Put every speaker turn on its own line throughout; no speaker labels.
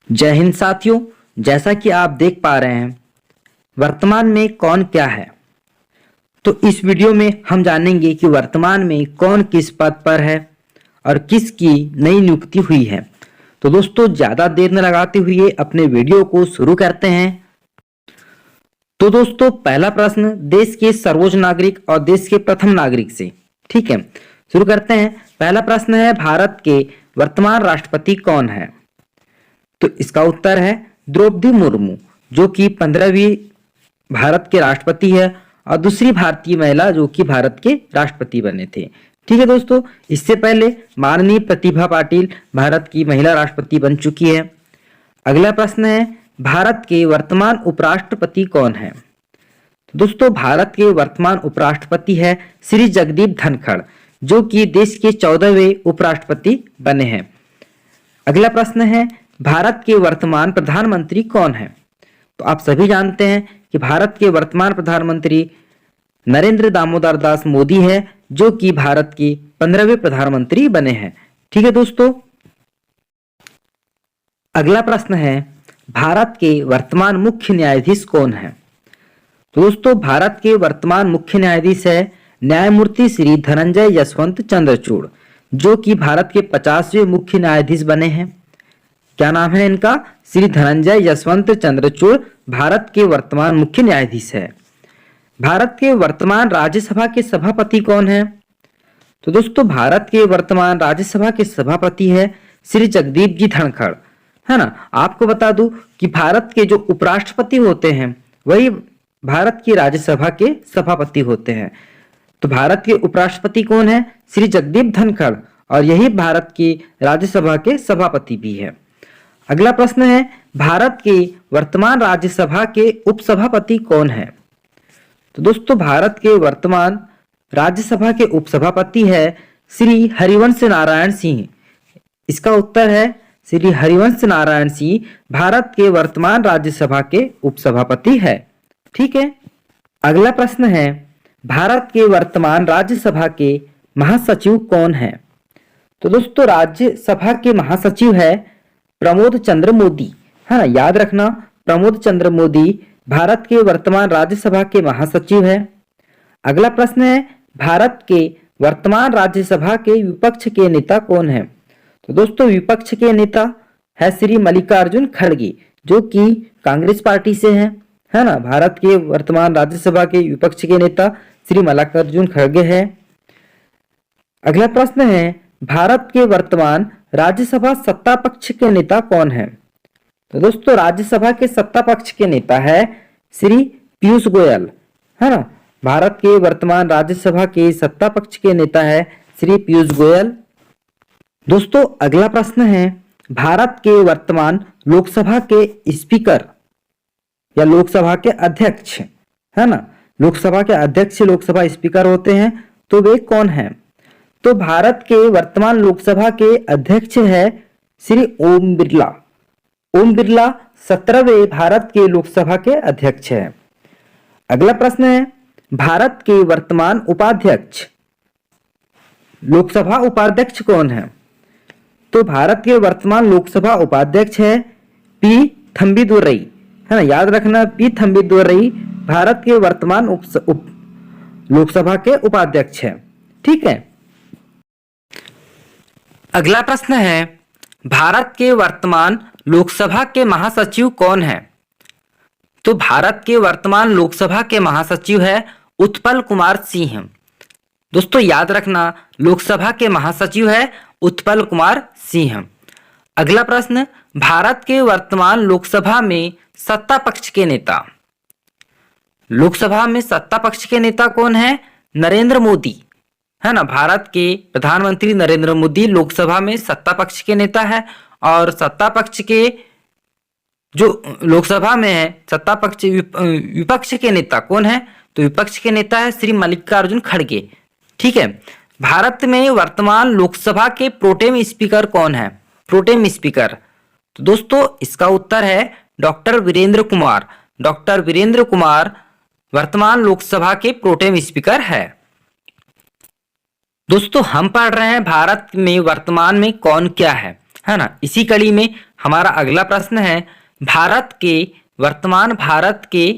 जय हिंद साथियों। जैसा कि आप देख पा रहे हैं वर्तमान में कौन क्या है, तो इस वीडियो में हम जानेंगे कि वर्तमान में कौन किस पद पर है और किसकी नई नियुक्ति हुई है। तो दोस्तों ज़्यादा देर न लगाते हुए अपने वीडियो को शुरू करते हैं। तो दोस्तों पहला प्रश्न देश के सर्वोच्च नागरिक और देश के प्रथम नागरिक से, ठीक है, शुरू करते हैं। पहला प्रश्न है भारत के वर्तमान राष्ट्रपति कौन है? तो इसका उत्तर है द्रौपदी मुर्मू, जो कि 15वीं भारत के राष्ट्रपति है और दूसरी भारतीय महिला जो कि भारत के राष्ट्रपति बने थे। ठीक है दोस्तों, इससे पहले माननीय प्रतिभा पाटिल भारत की महिला राष्ट्रपति बन चुकी है। अगला प्रश्न है भारत के वर्तमान उपराष्ट्रपति कौन है? तो दोस्तों भारत के वर्तमान उपराष्ट्रपति है श्री जगदीप धनखड़, जो कि देश के 14वें उपराष्ट्रपति बने हैं। अगला प्रश्न है भारत के वर्तमान प्रधानमंत्री कौन है? तो आप सभी जानते हैं कि भारत के वर्तमान प्रधानमंत्री नरेंद्र दामोदर दास मोदी है, जो कि भारत के 15वें प्रधानमंत्री बने हैं। ठीक है दोस्तों, अगला प्रश्न है भारत के वर्तमान मुख्य न्यायाधीश कौन है? तो दोस्तों भारत के वर्तमान मुख्य न्यायाधीश है न्यायमूर्ति श्री धनंजय यशवंत चंद्रचूड़, जो कि भारत के 50वें मुख्य न्यायाधीश बने हैं। क्या नाम है इनका? श्री धनंजय यशवंत चंद्रचूड़ भारत के वर्तमान मुख्य न्यायाधीश है। भारत के वर्तमान राज्यसभा के सभापति कौन है? तो दोस्तों भारत के वर्तमान राज्यसभा के सभापति है श्री जगदीप जी धनखड़, है ना। आपको बता दूं कि भारत के जो उपराष्ट्रपति होते हैं वही भारत की राज्यसभा के सभापति होते हैं। तो भारत के उपराष्ट्रपति कौन है? श्री जगदीप धनखड़, और यही भारत की राज्यसभा के सभापति भी है। अगला प्रश्न है भारत के वर्तमान राज्यसभा के उपसभापति कौन है? तो दोस्तों भारत के वर्तमान राज्यसभा के उपसभापति है श्री हरिवंश नारायण सिंह। इसका उत्तर है श्री हरिवंश नारायण सिंह भारत के वर्तमान राज्यसभा के उपसभापति है। ठीक है, अगला प्रश्न है भारत के वर्तमान राज्यसभा के महासचिव कौन है? तो दोस्तों राज्यसभा के महासचिव है प्रमोद चंद्र मोदी, है ना। याद रखना, प्रमोद चंद्र मोदी भारत के वर्तमान राज्यसभा के महासचिव है। अगला प्रश्न है भारत के वर्तमान राज्यसभा के विपक्ष के नेता कौन है? तो दोस्तों विपक्ष के नेता है श्री मल्लिकार्जुन खड़गे, जो कि कांग्रेस पार्टी से है ना। भारत के वर्तमान राज्यसभा के विपक्ष के नेता श्री मल्लिकार्जुन खड़गे है। अगला प्रश्न है भारत के वर्तमान राज्यसभा सत्ता पक्ष के नेता कौन है? तो दोस्तों राज्यसभा के सत्ता पक्ष के नेता है श्री पीयूष गोयल, है ना। भारत के वर्तमान राज्यसभा के सत्ता पक्ष के नेता है श्री पीयूष गोयल। दोस्तों अगला प्रश्न है भारत के वर्तमान लोकसभा के स्पीकर या लोकसभा के अध्यक्ष, है ना। लोकसभा के अध्यक्ष लोकसभा स्पीकर होते हैं, तो वे कौन हैं? तो भारत के वर्तमान लोकसभा के अध्यक्ष है श्री ओम बिरला। ओम बिरला 17वें भारत के लोकसभा के अध्यक्ष है। अगला प्रश्न है भारत के वर्तमान उपाध्यक्ष लोकसभा उपाध्यक्ष कौन है? तो भारत के वर्तमान लोकसभा उपाध्यक्ष है पी थम्बीदुरई, है ना। याद रखना, पी थम्बीदुरई भारत के वर्तमान लोकसभा के उपाध्यक्ष है। ठीक है, अगला प्रश्न है भारत के वर्तमान लोकसभा के महासचिव कौन है? तो भारत के वर्तमान लोकसभा के महासचिव है उत्पल कुमार सिंह। दोस्तों याद रखना, लोकसभा के महासचिव है उत्पल कुमार सिंह। अगला प्रश्न भारत के वर्तमान लोकसभा में सत्ता पक्ष के नेता। लोकसभा में सत्ता पक्ष के नेता कौन है? नरेंद्र मोदी, है ना। भारत के प्रधानमंत्री नरेंद्र मोदी लोकसभा में सत्ता पक्ष के नेता है, और सत्ता पक्ष के जो लोकसभा में है सत्ता पक्ष विपक्ष के नेता कौन है? तो विपक्ष के नेता है श्री मल्लिकार्जुन खड़गे। ठीक है, भारत में वर्तमान लोकसभा के प्रोटेम स्पीकर कौन है? प्रोटेम स्पीकर, तो दोस्तों इसका उत्तर है डॉक्टर वीरेंद्र कुमार। डॉक्टर वीरेंद्र कुमार वर्तमान लोकसभा के प्रोटेम स्पीकर है। दोस्तों हम पढ़ रहे हैं भारत में वर्तमान में कौन क्या है, है ना। इसी कड़ी में हमारा अगला प्रश्न है, भारत के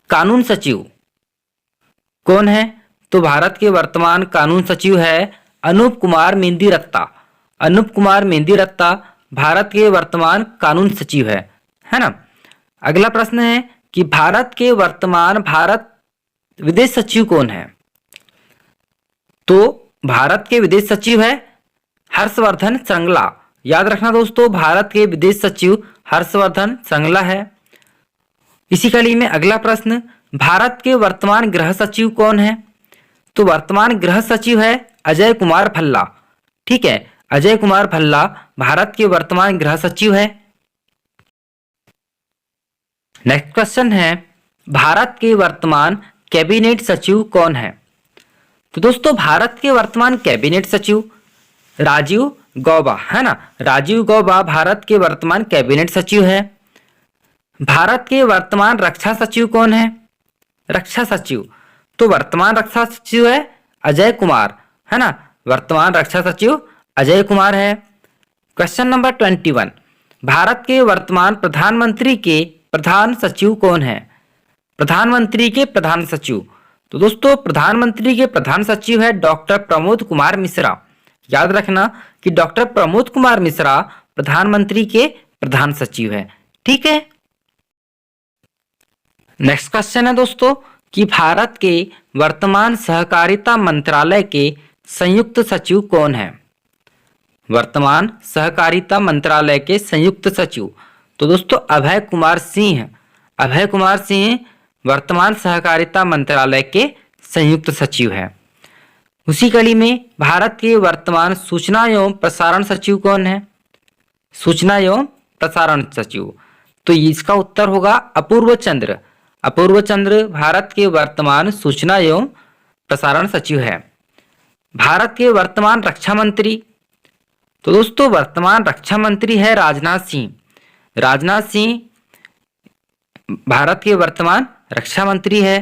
कानून सचिव कौन है? तो भारत के वर्तमान कानून सचिव है अनूप कुमार मेंदिरत्ता। अनूप कुमार मेंदिरत्ता भारत के वर्तमान कानून सचिव है ना। अगला प्रश्न है कि भारत विदेश सचिव कौन है? तो भारत के विदेश सचिव है हर्षवर्धन श्रृंगला। याद रखना दोस्तों, भारत के विदेश सचिव हर्षवर्धन श्रृंगला है। इसी कड़ी में अगला प्रश्न, भारत के वर्तमान गृह सचिव कौन है? तो वर्तमान गृह सचिव है अजय कुमार भल्ला। ठीक है, अजय कुमार भल्ला भारत के वर्तमान गृह सचिव है। नेक्स्ट क्वेश्चन है, भारत के वर्तमान कैबिनेट सचिव कौन है? तो दोस्तों भारत के वर्तमान कैबिनेट सचिव राजीव गौबा, है ना। राजीव गौबा भारत के वर्तमान कैबिनेट सचिव है। भारत के वर्तमान रक्षा सचिव कौन है? रक्षा सचिव, तो वर्तमान रक्षा सचिव है अजय कुमार, है ना। वर्तमान रक्षा सचिव अजय कुमार है। क्वेश्चन नंबर 21, भारत के वर्तमान प्रधानमंत्री के प्रधान सचिव कौन है? प्रधानमंत्री के प्रधान सचिव, तो दोस्तों प्रधानमंत्री के प्रधान सचिव है डॉक्टर प्रमोद कुमार मिश्रा। याद रखना कि डॉक्टर प्रमोद कुमार मिश्रा प्रधानमंत्री के प्रधान सचिव है। ठीक है। नेक्स्ट क्वेश्चन है दोस्तों कि भारत के वर्तमान सहकारिता मंत्रालय के संयुक्त सचिव कौन है? वर्तमान सहकारिता मंत्रालय के संयुक्त सचिव, तो दोस्तों अभय कुमार सिंह। अभय कुमार सिंह वर्तमान सहकारिता मंत्रालय के संयुक्त सचिव है। उसी कड़ी में भारत के वर्तमान सूचना एवं प्रसारण सचिव कौन है? सूचना एवं प्रसारण सचिव, तो इसका उत्तर होगा अपूर्व चंद्र। अपूर्व चंद्र भारत के वर्तमान सूचना एवं प्रसारण सचिव है। भारत के वर्तमान रक्षा मंत्री, तो दोस्तों वर्तमान रक्षा मंत्री है राजनाथ सिंह। राजनाथ सिंह भारत के वर्तमान रक्षा मंत्री है।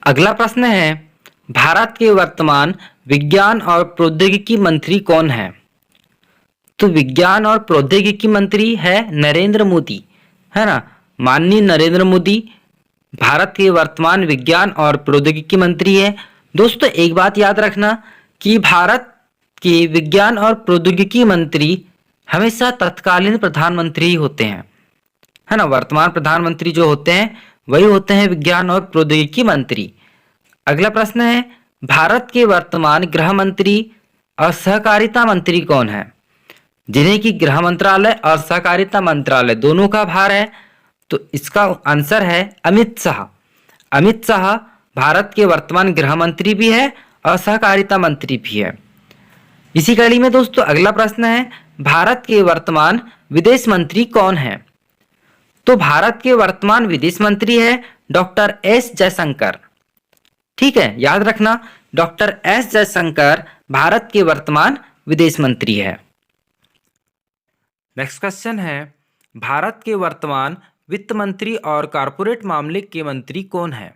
अगला प्रश्न है, भारत के वर्तमान विज्ञान और प्रौद्योगिकी मंत्री कौन है? तो विज्ञान और प्रौद्योगिकी मंत्री है नरेंद्र मोदी, है ना। माननीय नरेंद्र मोदी भारत के वर्तमान विज्ञान और प्रौद्योगिकी मंत्री है। दोस्तों एक बात याद रखना कि भारत के विज्ञान और प्रौद्योगिकी मंत्री हमेशा तत्कालीन प्रधानमंत्री ही होते हैं, है ना। वर्तमान प्रधानमंत्री जो होते हैं वही होते हैं विज्ञान और प्रौद्योगिकी मंत्री। अगला प्रश्न है, भारत के वर्तमान गृह मंत्री और सहकारिता मंत्री कौन है? जिन्हें कि गृह मंत्रालय और सहकारिता मंत्रालय दोनों का भार है, तो इसका आंसर है अमित शाह। अमित शाह भारत के वर्तमान गृह मंत्री भी है और सहकारिता मंत्री भी है। इसी कड़ी में दोस्तों अगला प्रश्न है, भारत के वर्तमान विदेश मंत्री कौन है? तो भारत के वर्तमान विदेश मंत्री है डॉक्टर एस जयशंकर। ठीक है, याद रखना डॉक्टर एस जयशंकर भारत के वर्तमान विदेश मंत्री है। नेक्स्ट क्वेश्चन है, भारत के वर्तमान वित्त मंत्री और कारपोरेट मामले के मंत्री कौन है?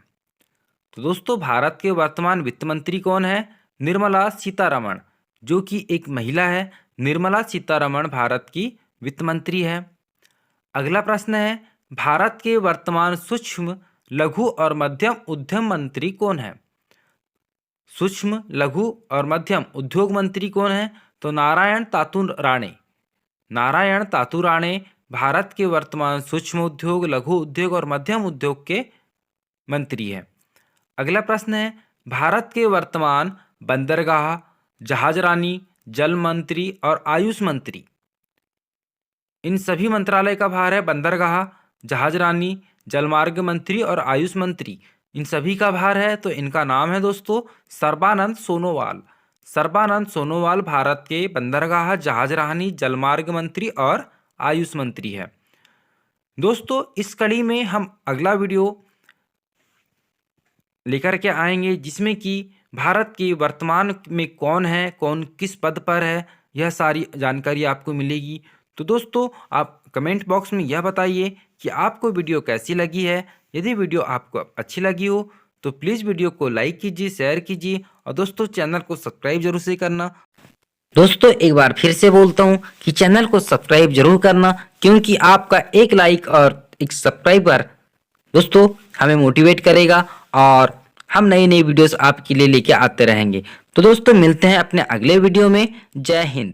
तो दोस्तों भारत के वर्तमान वित्त मंत्री कौन है? निर्मला सीतारमण, जो कि एक महिला है। निर्मला सीतारमण भारत की वित्त मंत्री है। अगला प्रश्न है, भारत के वर्तमान सूक्ष्म लघु और मध्यम उद्यम मंत्री कौन है? सूक्ष्म लघु और मध्यम उद्योग मंत्री कौन है? तो नारायण तातुर राणे। नारायण तातुर राणे भारत के वर्तमान सूक्ष्म उद्योग, लघु उद्योग और मध्यम उद्योग के मंत्री है। अगला प्रश्न है, भारत के वर्तमान बंदरगाह, जहाजरानी, जल मंत्री और आयुष मंत्री, इन सभी मंत्रालय का भार है बंदरगाह, जहाजरानी, जलमार्ग मंत्री और आयुष मंत्री, इन सभी का भार है। तो इनका नाम है दोस्तों सर्बानंद सोनोवाल। सर्बानंद सोनोवाल भारत के बंदरगाह, जहाजरानी, जलमार्ग मंत्री और आयुष मंत्री है। दोस्तों इस कड़ी में हम अगला वीडियो लेकर के आएंगे जिसमें कि भारत की वर्तमान में कौन है, कौन किस पद पर है, यह सारी जानकारी आपको मिलेगी। तो दोस्तों आप कमेंट बॉक्स में यह बताइए कि आपको वीडियो कैसी लगी है। यदि वीडियो आपको अच्छी लगी हो तो प्लीज़ वीडियो को लाइक कीजिए, शेयर कीजिए और दोस्तों चैनल को सब्सक्राइब जरूर से करना। दोस्तों एक बार फिर से बोलता हूँ कि चैनल को सब्सक्राइब जरूर करना, क्योंकि आपका एक लाइक और एक सब्सक्राइबर दोस्तों हमें मोटिवेट करेगा और हम नई नई वीडियोस आपके लिए लेके आते रहेंगे। तो दोस्तों मिलते हैं अपने अगले वीडियो में। जय हिंद।